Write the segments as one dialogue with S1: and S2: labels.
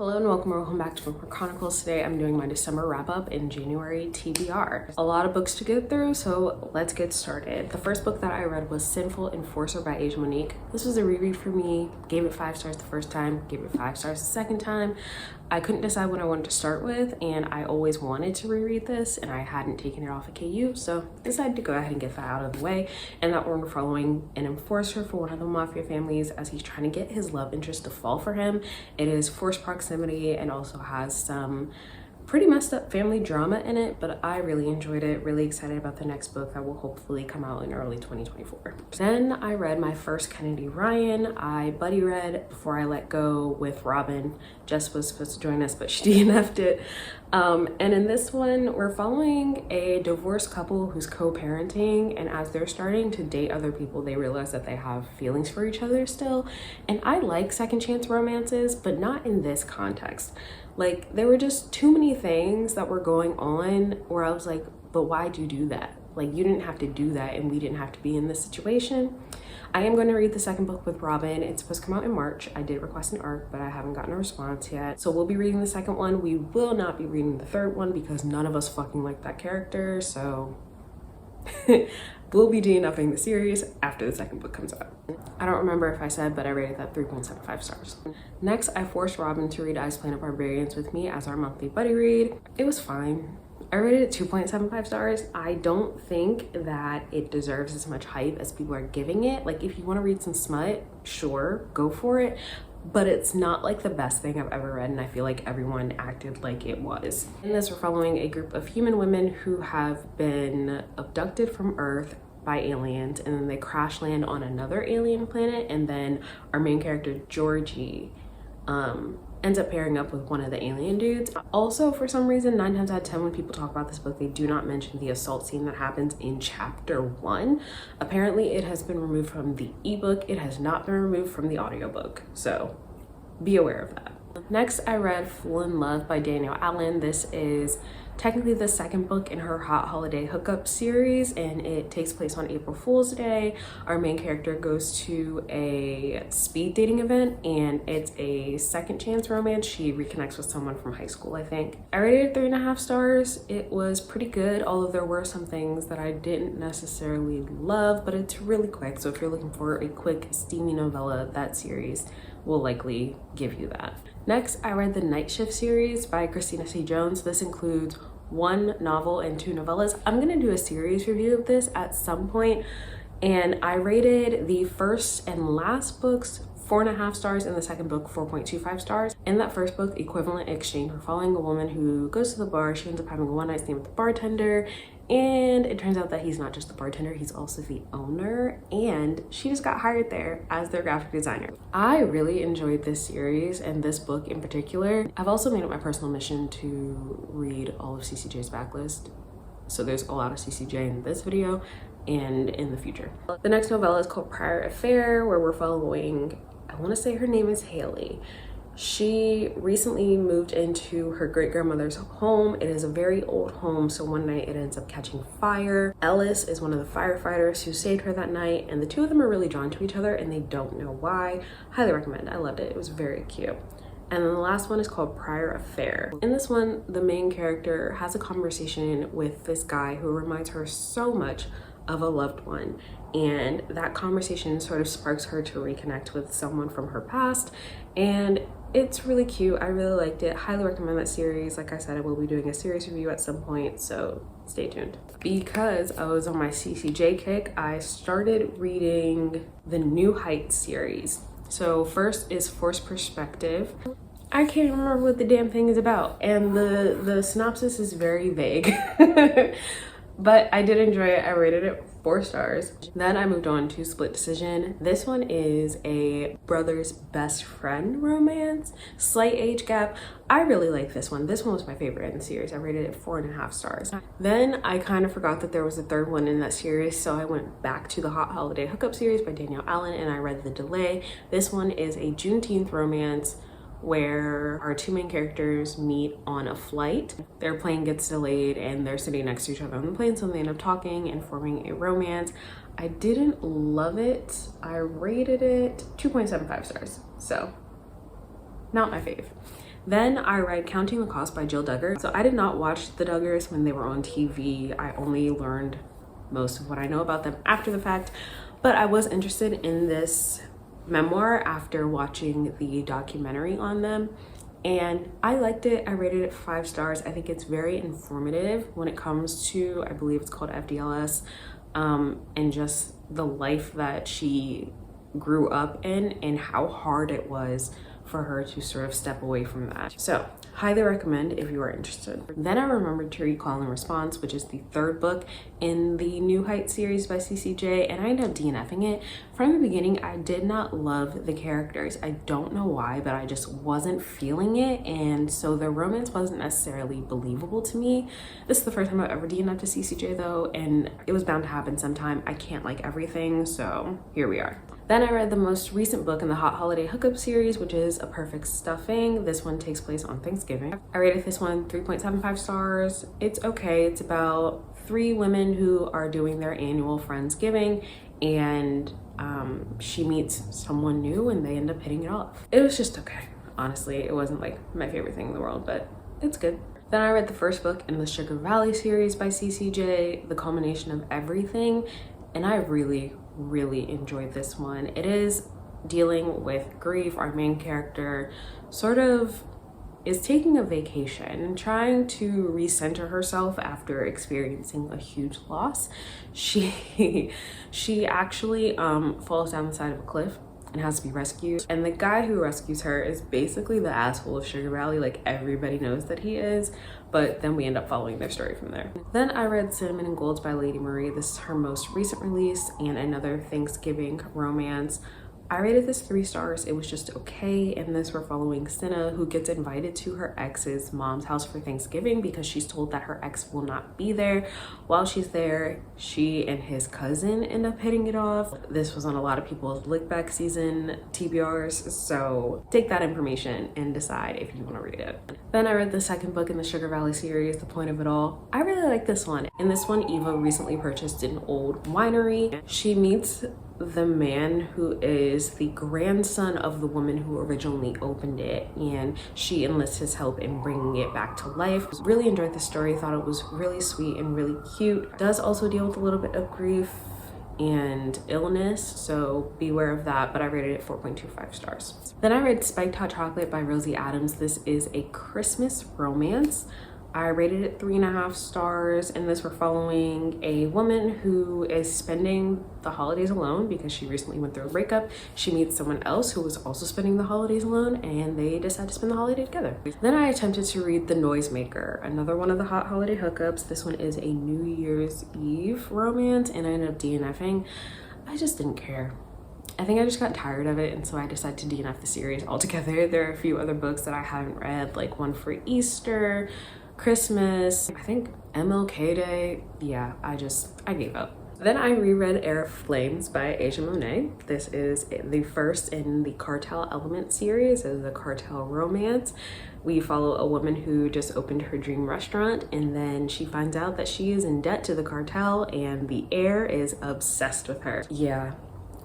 S1: Hello and welcome back to Bookmark Chronicles. Today I'm doing my December wrap-up in January TBR. A lot of books to get through, so let's get started. The first book that I read was Sinful Enforcer by Monique. This was a reread for me. Gave it 5 stars the first time, gave it 5 stars the second time. I couldn't decide what I wanted to start with, and I always wanted to reread this, and I hadn't taken it off of KU, so decided to go ahead and get that out of the way. And that we're following an enforcer for one of the mafia families as he's trying to get his love interest to fall for him. It is forced proximity and also has some pretty messed up family drama in it, but I really enjoyed it. Really excited about the next book that will hopefully come out in early 2024. Then I read my first Kennedy Ryan. I buddy read Before I Let Go with Robin. Jess was supposed to join us, but she DNF'd it. And in this one, we're following a divorced couple who's co-parenting, and as they're starting to date other people, they realize that they have feelings for each other still. And I like second chance romances, but not in this context. Like, there were just too many things that were going on where I was like, but why'd you do that? Like, you didn't have to do that, and we didn't have to be in this situation. I am going to read the second book with Robin. It's supposed to come out in March. I did request an ARC, but I haven't gotten a response yet. So we'll be reading the second one. We will not be reading the third one because none of us fucking like that character. So we'll be DNFing the series after the second book comes out. I don't remember if I said, but I rated that 3.75 stars. Next, I forced Robin to read Planet Barbarians with me as our monthly buddy read. It was fine. I rated it 2.75 stars. I don't think that it deserves as much hype as people are giving it. Like, if you want to read some smut, sure, go for it. But it's not like the best thing I've ever read, and I feel like everyone acted like it was. In this, we're following a group of human women who have been abducted from Earth by aliens, and then they crash land on another alien planet, and then our main character, Georgie, ends up pairing up with one of the alien dudes. Also, for some reason, 9 times out of 10 when people talk about this book, they do not mention the assault scene that happens in chapter 1. Apparently, it has been removed from the ebook. It has not been removed from the audiobook, so be aware of that. Next, I read Fall in Love by Danielle Allen. This is technically the second book in her Hot Holiday Hookups series, and it takes place on April Fool's Day. Our main character goes to a speed dating event, and it's a second chance romance. She reconnects with someone from high school, I think. I rated it 3.5 stars. It was pretty good, although there were some things that I didn't necessarily love, but it's really quick. So if you're looking for a quick, steamy novella, that series will likely give you that. Next, I read the Night Shift series by Christina C. Jones. This includes 1 novel and 2 novellas. I'm gonna do a series review of this at some point, and I rated the first and last books 4.5 stars, and the second book 4.25 stars. In that first book, Equivalent Exchange, we're following a woman who goes to the bar. She ends up having a one-night stand with the bartender, and it turns out that he's not just the bartender, he's also the owner, and she just got hired there as their graphic designer. I really enjoyed this series and this book in particular. I've also made it my personal mission to read all of CCJ's backlist, so there's a lot of CCJ in this video and in the future. The next novella is called Prior Affair, where we're following, I want to say her name is Haley. She recently moved into her great-grandmother's home. It is a very old home, so one night it ends up catching fire. Ellis is one of the firefighters who saved her that night, and the two of them are really drawn to each other, and they don't know why. Highly recommend. I loved it. It was very cute. And then the last one is called Prior Affair. In this one, the main character has a conversation with this guy who reminds her so much of a loved one, and that conversation sort of sparks her to reconnect with someone from her past, and it's really cute. I really liked it. Highly recommend that series. Like I said, I will be doing a series review at some point, so stay tuned. Because I was on my CCJ kick, I started reading the New Heights series. So first is Forced Perspective. I can't remember what the damn thing is about, and the synopsis is very vague. But I did enjoy it. I rated it 4 stars. Then I moved on to Split Decision. This one is a brother's best friend romance, slight age gap. I really like this one. This one was my favorite in the series. I rated it 4.5 stars. Then I kind of forgot that there was a third one in that series, so I went back to the Hot Holiday Hookup series by Danielle Allen, and I read The Delay. This one is a Juneteenth romance where our 2 main characters meet on a flight. Their plane gets delayed and they're sitting next to each other on the plane, so they end up talking and forming a romance. I didn't love it. I rated it 2.75 stars, so not my fave. Then I read Counting the Cost by Jill Duggar. So I did not watch the Duggars when they were on TV. I only learned most of what I know about them after the fact, but I was interested in this memoir after watching the documentary on them, and I liked it. I rated it 5 stars. I think it's very informative when it comes to, I believe it's called FDLS, and just the life that she grew up in and how hard it was for her to sort of step away from that. So highly recommend if you are interested. Then I remembered to read Call and Response, which is the 3rd book in the New Heights series by CCJ, and I ended up DNFing it. From the beginning, I did not love the characters. I don't know why, but I just wasn't feeling it, and so the romance wasn't necessarily believable to me. This is the first time I've ever DNF'd a CCJ though, and it was bound to happen sometime. I can't like everything, so here we are. Then I read the most recent book in the Hot Holiday Hookup series, which is A Perfect Stuffing. This one takes place on Thanksgiving. I rated this one 3.75 stars. It's okay. It's about 3 women who are doing their annual Friendsgiving, and she meets someone new and they end up hitting it off. It was just okay. Honestly, it wasn't like my favorite thing in the world, but it's good. Then I read the first book in the Sugar Valley series by CCJ, The Culmination of Everything, and I really enjoyed this one. It is dealing with grief. Our main character sort of is taking a vacation and trying to recenter herself after experiencing a huge loss. She actually falls down the side of a cliff and has to be rescued, and the guy who rescues her is basically the asshole of Sugar Valley. Like, everybody knows that he is, but then we end up following their story from there. Then I read Cinnamon and Golds by Lady Marie. This is her most recent release and another Thanksgiving romance. I rated this 3 stars. It was just okay. In this, we're following Cinna, who gets invited to her ex's mom's house for Thanksgiving because she's told that her ex will not be there. While she's there, she and his cousin end up hitting it off. This was on a lot of people's look back season TBRs, so take that information and decide if you want to read it. Then I read the 2nd book in the Sugar Valley series, The Point of It All. I really like this one. In this one, Eva recently purchased an old winery. She meets the man who is the grandson of the woman who originally opened it, and she enlists his help in bringing it back to life. Really enjoyed the story, thought it was really sweet and really cute. Does also deal with a little bit of grief and illness, so beware of that, but I rated it 4.25 stars. Then I read Spiked Hot Chocolate by Rosie Adams. This is a Christmas romance. I rated it 3.5 stars. In this, we're following a woman who is spending the holidays alone because she recently went through a breakup. She meets someone else who was also spending the holidays alone, and they decide to spend the holiday together. Then I attempted to read The Noisemaker, another one of the Hot Holiday Hookups. This one is a New Year's Eve romance, and I ended up DNFing. I just didn't care. I think I just got tired of it, and so I decided to DNF the series altogether. There are a few other books that I haven't read, like one for Easter, Christmas, I think MLK Day. Yeah, I gave up. Then I reread Heir of Flames by Asia Monet. This is the first in the Cartel Element series. It is a cartel romance. We follow a woman who just opened her dream restaurant, and then she finds out that she is in debt to the cartel, and the heir is obsessed with her. Yeah,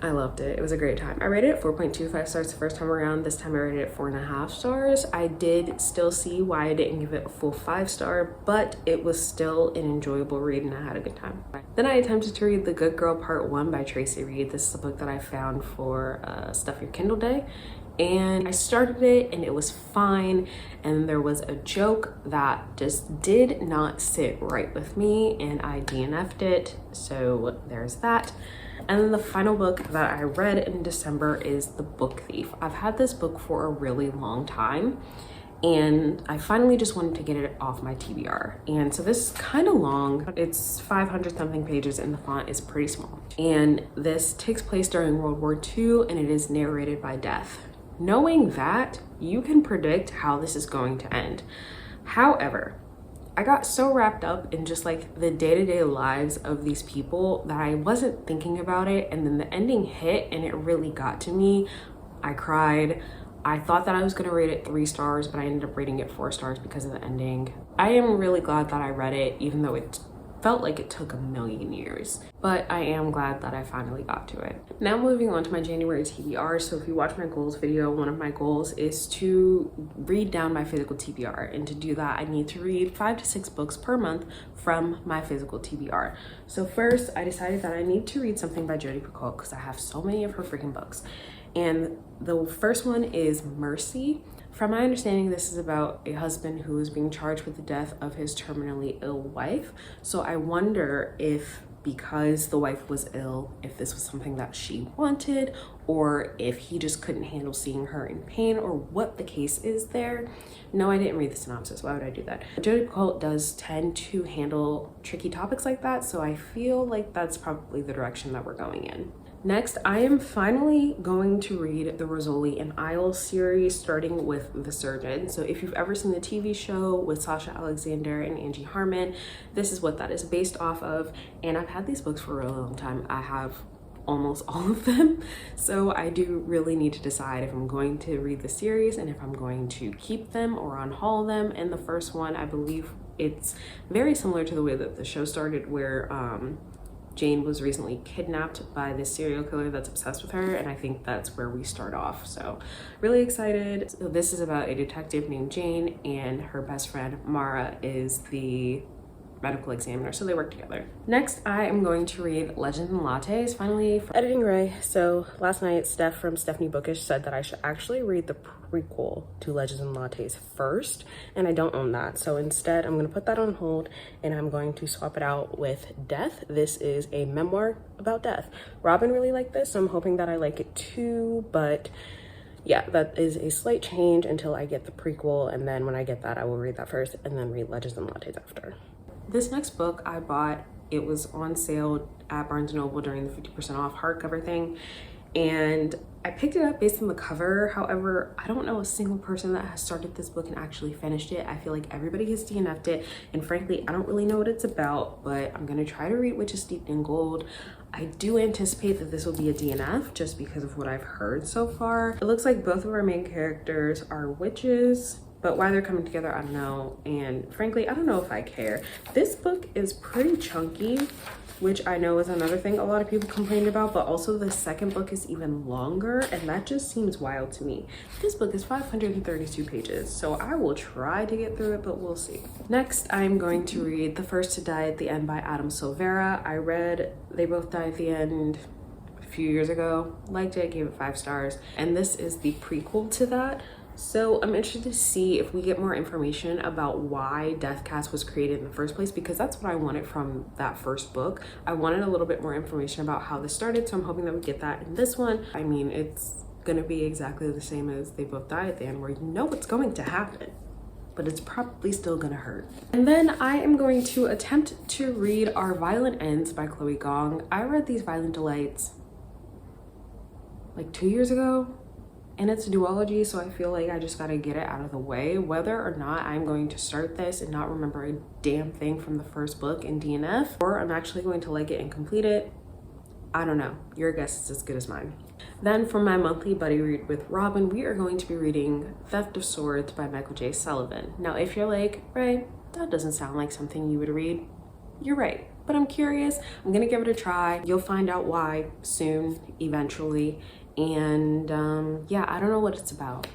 S1: I loved it. It was a great time. I rated it 4.25 stars the first time around. This time I rated it 4.5 stars. I did still see why I didn't give it a full 5-star, but it was still an enjoyable read and I had a good time. Then I attempted to read The Good Girl Part 1 by Tracy Reed. This is a book that I found for Stuff Your Kindle Day. And I started it and it was fine, and there was a joke that just did not sit right with me and I DNF'd it, so there's that. And then the final book that I read in December is The Book Thief. I've had this book for a really long time, and I finally just wanted to get it off my TBR. And so this is kind of long. It's 500 something pages and the font is pretty small. And this takes place during World War II, and it is narrated by death. Knowing that, you can predict how this is going to end. However, I got so wrapped up in just like the day-to-day lives of these people that I wasn't thinking about it, and then the ending hit and it really got to me. I cried. I thought that I was gonna rate it 3 stars, but I ended up rating it 4 stars because of the ending. I am really glad that I read it, even though it felt like it took a million years, but I am glad that I finally got to it. Now moving on to my January TBR. So if you watch my goals video, one of my goals is to read down my physical TBR, and to do that I need to read 5 to 6 books per month from my physical TBR. So first I decided that I need to read something by Jodi Picoult because I have so many of her freaking books, and the first one is Mercy. From my understanding, this is about a husband who is being charged with the death of his terminally ill wife. So I wonder if, because the wife was ill, if this was something that she wanted, or if he just couldn't handle seeing her in pain, or what the case is there. No, I didn't read the synopsis. Why would I do that? Jodi Picoult does tend to handle tricky topics like that, so I feel like that's probably the direction that we're going in. Next, I am finally going to read the Rizzoli and Isle series, starting with The Surgeon. So if you've ever seen the TV show with Sasha Alexander and Angie Harmon, this is what that is based off of. And I've had these books for a really long time. I have almost all of them. So I do really need to decide if I'm going to read the series and if I'm going to keep them or unhaul them. And the first one, I believe it's very similar to the way that the show started, where Jane was recently kidnapped by this serial killer that's obsessed with her, and I think that's where we start off. So really excited. So this is about a detective named Jane, and her best friend Mara is the medical examiner, so they work together. Next, I am going to read Legends and Lattes, finally, from Editing Ray. So last night, Steph from Stephanie Bookish said that I should actually read the prequel to Legends and Lattes first, and I don't own that. So instead, I'm going to put that on hold, and I'm going to swap it out with Death. This is a memoir about death. Robin really liked this, so I'm hoping that I like it too, but yeah, that is a slight change until I get the prequel, and then when I get that, I will read that first and then read Legends and Lattes after. This next book I bought, it was on sale at Barnes & Noble during the 50% off hardcover thing, and I picked it up based on the cover. However, I don't know a single person that has started this book and actually finished it. I feel like everybody has DNF'd it, and frankly, I don't really know what it's about, but I'm gonna try to read Witches Steeped in Gold. I do anticipate that this will be a DNF just because of what I've heard so far. It looks like both of our main characters are witches, but why they're coming together, I don't know. And frankly, I don't know if I care. This book is pretty chunky, which I know is another thing a lot of people complained about, but also the second book is even longer, and that just seems wild to me. This book is 532 pages, so I will try to get through it, but we'll see. Next, I'm going to read The First to Die at the End by Adam Silvera. I read They Both Die at the End a few years ago, liked it, gave it 5 stars, and this is the prequel to that. So I'm interested to see if we get more information about why Deathcast was created in the first place, because that's what I wanted from that first book. I wanted a little bit more information about how this started, so I'm hoping that we get that in this one. I mean, it's gonna be exactly the same as They Both Die at the End, where you know what's going to happen, but it's probably still gonna hurt. And then I am going to attempt to read Our Violent Ends by Chloe Gong. I read these Violent Delights like 2 years ago, and it's a duology, so I feel like I just gotta get it out of the way. Whether or not I'm going to start this and not remember a damn thing from the first book in DNF, or I'm actually going to like it and complete it, I don't know. Your guess is as good as mine. Then for my monthly buddy read with Robin, we are going to be reading Theft of Swords by Michael J. Sullivan. Now, if you're like, Ray, that doesn't sound like something you would read, you're right. But I'm curious, I'm gonna give it a try. You'll find out why soon, eventually. And yeah, I don't know what it's about.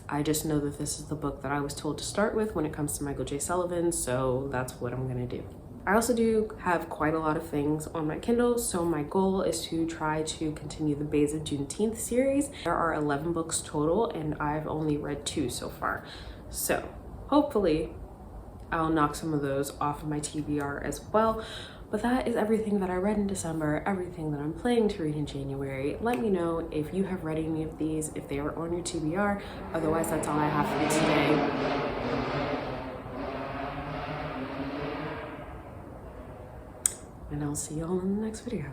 S1: I just know that this is the book that I was told to start with when it comes to Michael J. Sullivan, so that's what I'm gonna do. I also do have quite a lot of things on my Kindle, so my goal is to try to continue the Baes of Juneteenth series. There are 11 books total, and I've only read 2 so far. So hopefully I'll knock some of those off of my TBR as well. But that is everything that I read in December, everything that I'm planning to read in January. Let me know if you have read any of these, if they are on your TBR. Otherwise, that's all I have for you today. And I'll see you all in the next video.